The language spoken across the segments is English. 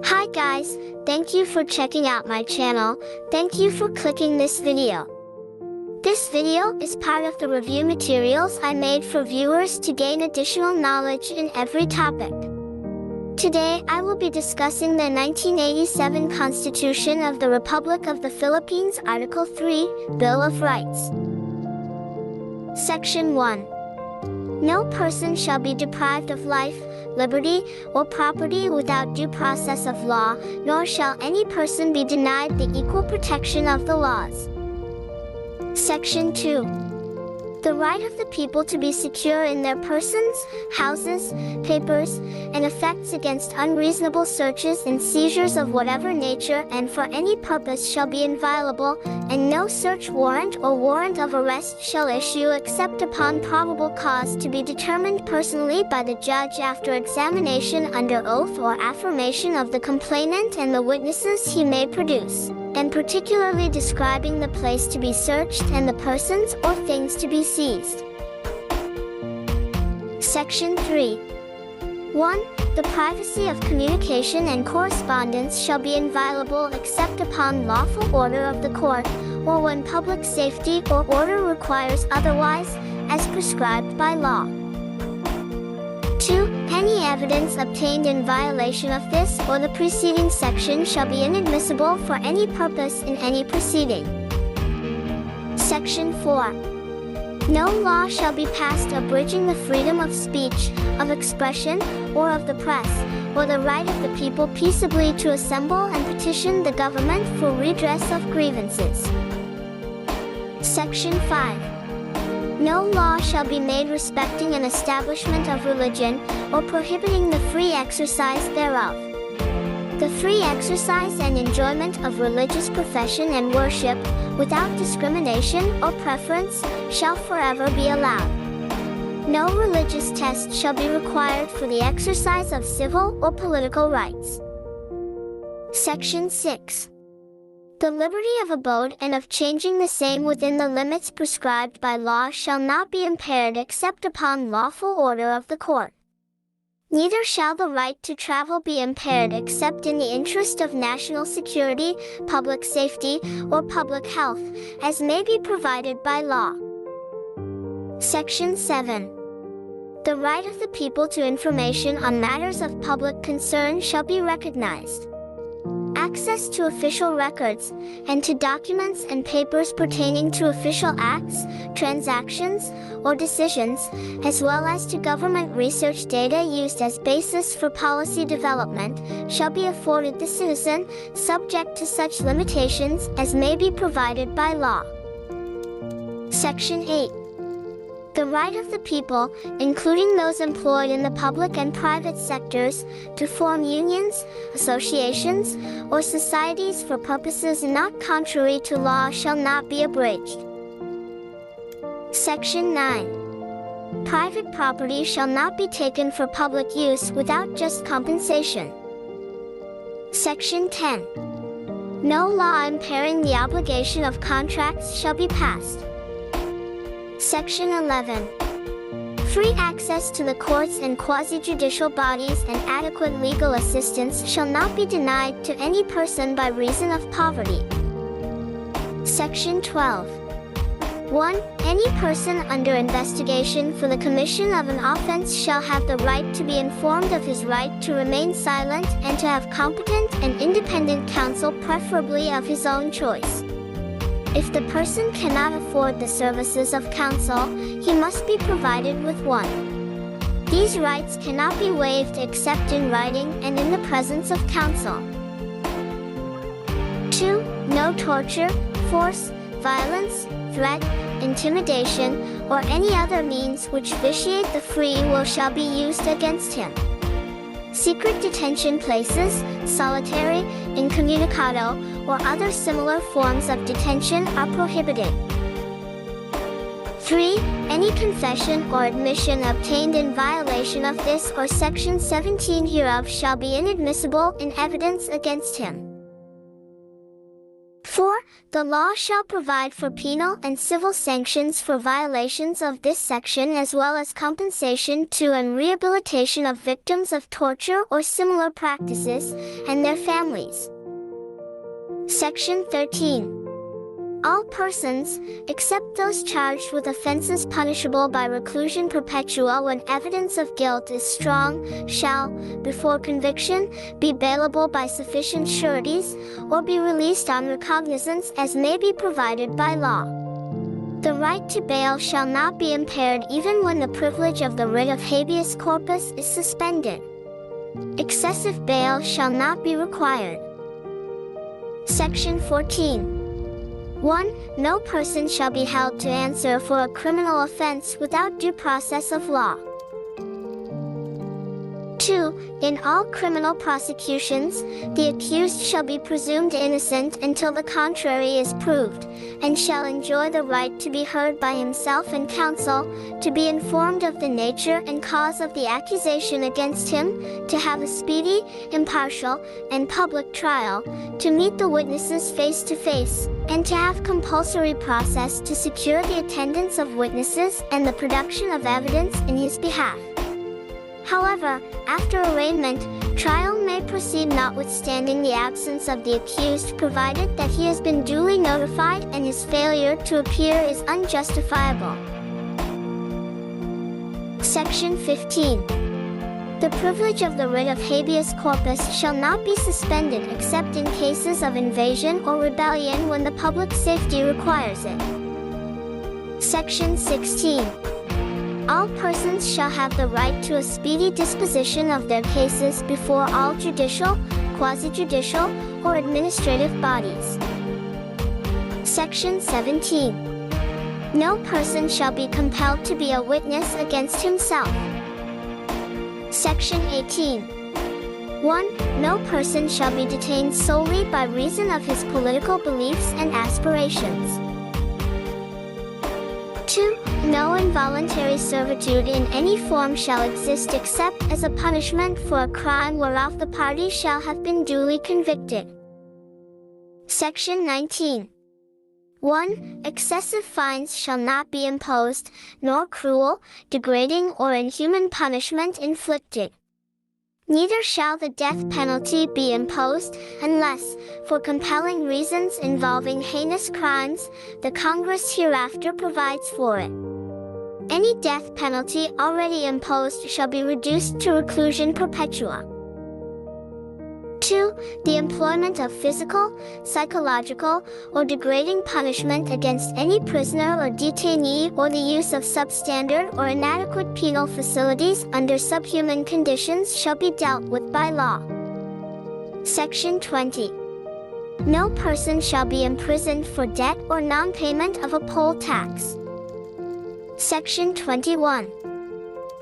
Hi guys, thank you for checking out my channel. Thank you for clicking this video. This video is part of the review materials I made for viewers to gain additional knowledge in every topic. Today I will be discussing the 1987 Constitution of the Republic of the Philippines, Article 3, Bill of Rights. Section 1. No person shall be deprived of life, liberty, or property without due process of law, nor shall any person be denied the equal protection of the laws. Section 2. The right of the people to be secure in their persons, houses, papers, and effects against unreasonable searches and seizures of whatever nature and for any purpose shall be inviolable, and no search warrant or warrant of arrest shall issue except upon probable cause to be determined personally by the judge after examination under oath or affirmation of the complainant and the witnesses he may produce, and particularly describing the place to be searched and the persons or things to be seized. Section 3. 1. The privacy of communication and correspondence shall be inviolable except upon lawful order of the court, or when public safety or order requires otherwise, as prescribed by law. 2. Any evidence obtained in violation of this or the preceding section shall be inadmissible for any purpose in any proceeding. Section 4. No law shall be passed abridging the freedom of speech, of expression, or of the press, or the right of the people peaceably to assemble and petition the government for redress of grievances. Section 5. No law shall be made respecting an establishment of religion, or prohibiting the free exercise thereof. The free exercise and enjoyment of religious profession and worship, without discrimination or preference, shall forever be allowed. No religious test shall be required for the exercise of civil or political rights. Section 6. The liberty of abode and of changing the same within the limits prescribed by law shall not be impaired except upon lawful order of the court. Neither shall the right to travel be impaired except in the interest of national security, public safety, or public health, as may be provided by law. Section 7. The right of the people to information on matters of public concern shall be recognized. Access to official records, and to documents and papers pertaining to official acts, transactions, or decisions, as well as to government research data used as basis for policy development, shall be afforded the citizen, subject to such limitations as may be provided by law. Section 8. The right of the people, including those employed in the public and private sectors, to form unions, associations, or societies for purposes not contrary to law shall not be abridged. Section 9. Private property shall not be taken for public use without just compensation. Section 10. No law impairing the obligation of contracts shall be passed. Section 11. Free access to the courts and quasi-judicial bodies and adequate legal assistance shall not be denied to any person by reason of poverty. Section 12. 1. Any person under investigation for the commission of an offense shall have the right to be informed of his right to remain silent and to have competent and independent counsel, preferably of his own choice. If the person cannot afford the services of counsel, he must be provided with one. These rights cannot be waived except in writing and in the presence of counsel. 2. No torture, force, violence, threat, intimidation, or any other means which vitiate the free will shall be used against him. Secret detention places, solitary, incommunicado, or other similar forms of detention are prohibited. 3. Any confession or admission obtained in violation of this or Section 17 hereof shall be inadmissible in evidence against him. 4. The law shall provide for penal and civil sanctions for violations of this section as well as compensation to and rehabilitation of victims of torture or similar practices, and their families. Section 13. All persons, except those charged with offenses punishable by reclusion perpetua when evidence of guilt is strong, shall, before conviction, be bailable by sufficient sureties, or be released on recognizance as may be provided by law. The right to bail shall not be impaired even when the privilege of the writ of habeas corpus is suspended. Excessive bail shall not be required. Section 14. 1. No person shall be held to answer for a criminal offense without due process of law. 2. In all criminal prosecutions, the accused shall be presumed innocent until the contrary is proved, and shall enjoy the right to be heard by himself and counsel, to be informed of the nature and cause of the accusation against him, to have a speedy, impartial, and public trial, to meet the witnesses face to face, and to have compulsory process to secure the attendance of witnesses and the production of evidence in his behalf. However, after arraignment, trial may proceed notwithstanding the absence of the accused provided that he has been duly notified and his failure to appear is unjustifiable. Section 15. The privilege of the writ of habeas corpus shall not be suspended except in cases of invasion or rebellion when the public safety requires it. Section 16. All persons shall have the right to a speedy disposition of their cases before all judicial, quasi-judicial, or administrative bodies. Section 17. No person shall be compelled to be a witness against himself. Section 18. 1. No person shall be detained solely by reason of his political beliefs and aspirations. 2. No involuntary servitude in any form shall exist except as a punishment for a crime whereof the party shall have been duly convicted. Section 19. 1. Excessive fines shall not be imposed, nor cruel, degrading or inhuman punishment inflicted. Neither shall the death penalty be imposed, unless, for compelling reasons involving heinous crimes, the Congress hereafter provides for it. Any death penalty already imposed shall be reduced to reclusion perpetua. 2. The employment of physical, psychological, or degrading punishment against any prisoner or detainee or the use of substandard or inadequate penal facilities under subhuman conditions shall be dealt with by law. Section 20. No person shall be imprisoned for debt or non-payment of a poll tax. Section 21.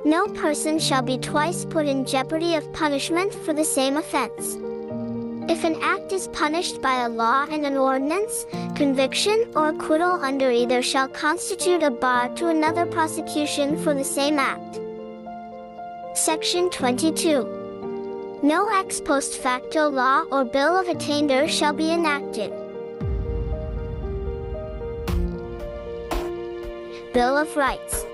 No person shall be twice put in jeopardy of punishment for the same offense. If an act is punished by a law and an ordinance, conviction or acquittal under either shall constitute a bar to another prosecution for the same act. Section 22. No ex post facto law or bill of attainder shall be enacted. Bill of Rights.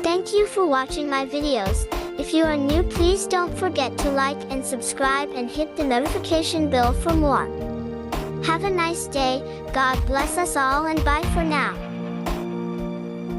Thank you for watching my videos. If you are new, please don't forget to like and subscribe and hit the notification bell for more. Have a nice day, God bless us all, and bye for now.